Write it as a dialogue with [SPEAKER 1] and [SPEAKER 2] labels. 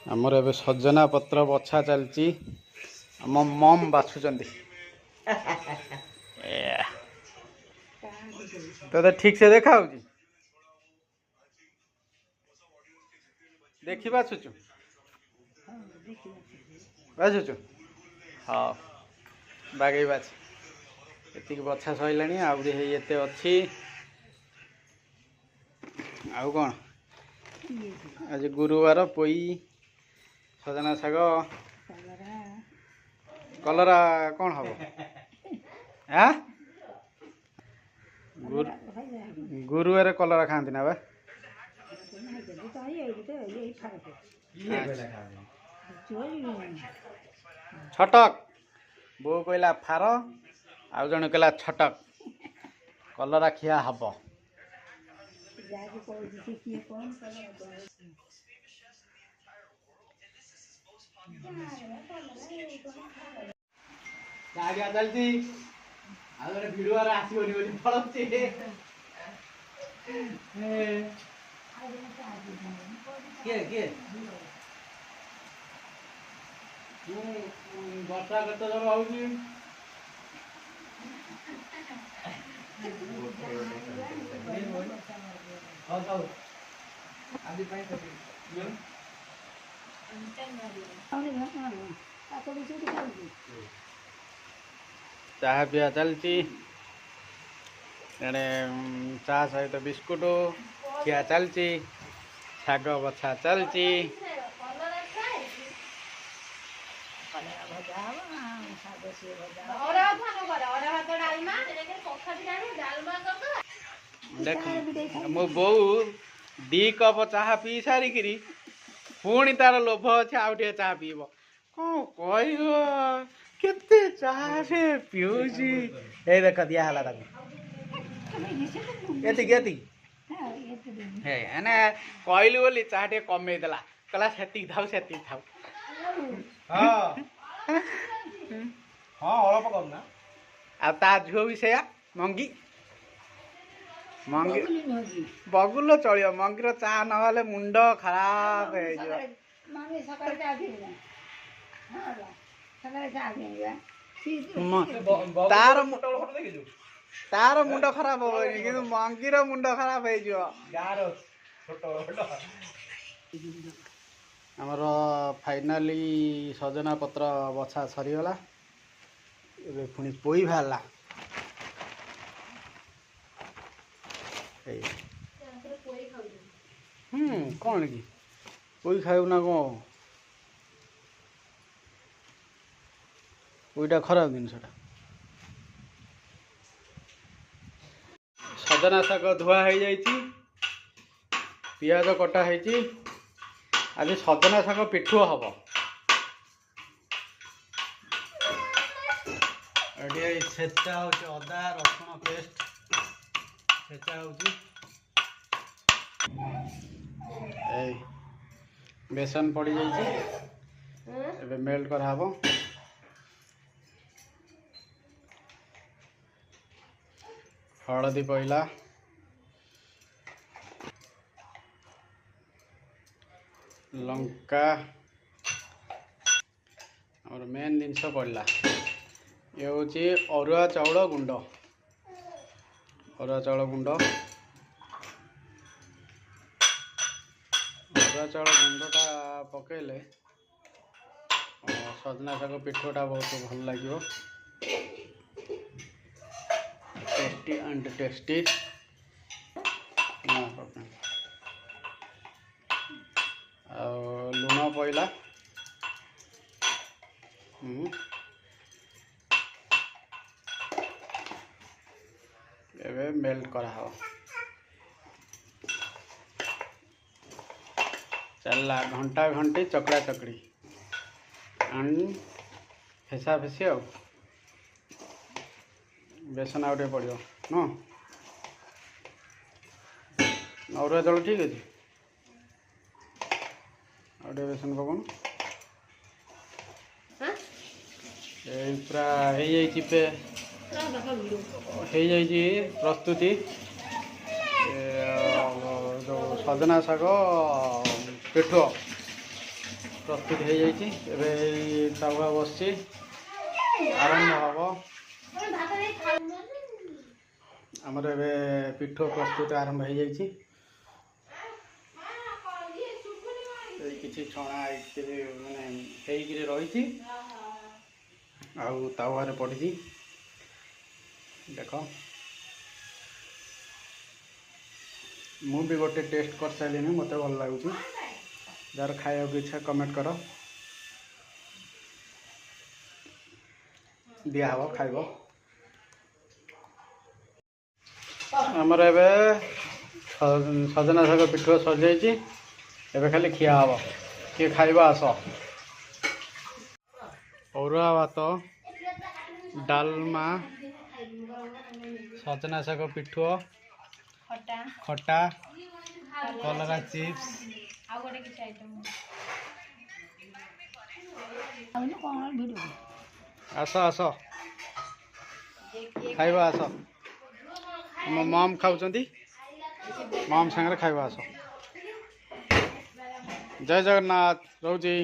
[SPEAKER 1] आमर ए सजना पत्र बछा चलती आम मम बाछुंट तो ठीक से देखा देखी बाछुचु बाछुचु हाँ बागे बाछ ये बछा सरला आते अच्छी आउ कौन आज गुरुवार पोई सजना शाग कलरा कौन हम हाँ गुरुवार कलरा खाती ना बा छटक बो कहला फार आउ जन कहला छटक कलरा खिया हम चलती भिड़ आसोनी पड़े वर्षा कत जब चाह पिया चलती चाह सहित बिस्कुट खिया चलती शाग बछा चलती देख मो बो दी कप चाह पी सारिक पुणी तार लोभ अच्छे आउ टे चाह पीब कौन कह के चाह से पीऊँगी ये देख दिहला कहलु बोली चाह टे कमेदेला कहला से थाऊ हाँ हाँ अल्प कम ना आ झील भी से मंगी मंगी बगुल चलो मंगीर चाह ना मुंड खराब तार मुंड खराब हम कि मंगीर मुंड खराब आमर फाइनाली सजना पत्र बछा सरीगला पुणी पोई बाहरला कौन कि पोई खाऊ ना कौन पोईटा खराब जिनस सजना शाग धुआ हो पियाज कटा है आज सजना शाग पिठू हम छेचा हो अदा रसुण पेस्ट छेचा हो बेसन पड़ जाइए मेल्ट कराब हलदी पड़ा लंका और मेन जिनस पड़ा ये हूँ अरुआ चाउल गुंड अरुआ चाउल गुंड अरुआ चाउल गुंडटा पकेले सजना शाग पिठोटा बहुत भल लगे टेस्टी एंड टेस्टी लुण पड़ा एवं मेल्ट करा चलला घंटा घंटी चकड़ा चकड़ी एंड फेसा फेसी आ बेसन आउटे पड़ो न अरुआ चाउल ठीक अच्छे आउटे बेसन पकड़ पूरा हो प्रस्तुति जो सजना शाग पिठो प्रस्तुत हो जाइए तावा बस आरंभ हम आमर ए पिठो प्रस्तुत आरंभ हो जाइए किसी छणा मानने रही आवारे पड़ी देख मु भी गोटे टेस्ट कर सारे मत भल लगुच जार खाया इच्छा कमेंट कर दिहब खाइब आमर ए सजना शाग पिठो सर एबे खाली खिया हम किए खाइबा आस अरुआ भात डालमा सजना शाग पिठो खटा कलरा चिप्स आस आस खाइबा आस मो मम खाऊँ मम सागर खाइबा आस जय जगन्नाथ रोजी।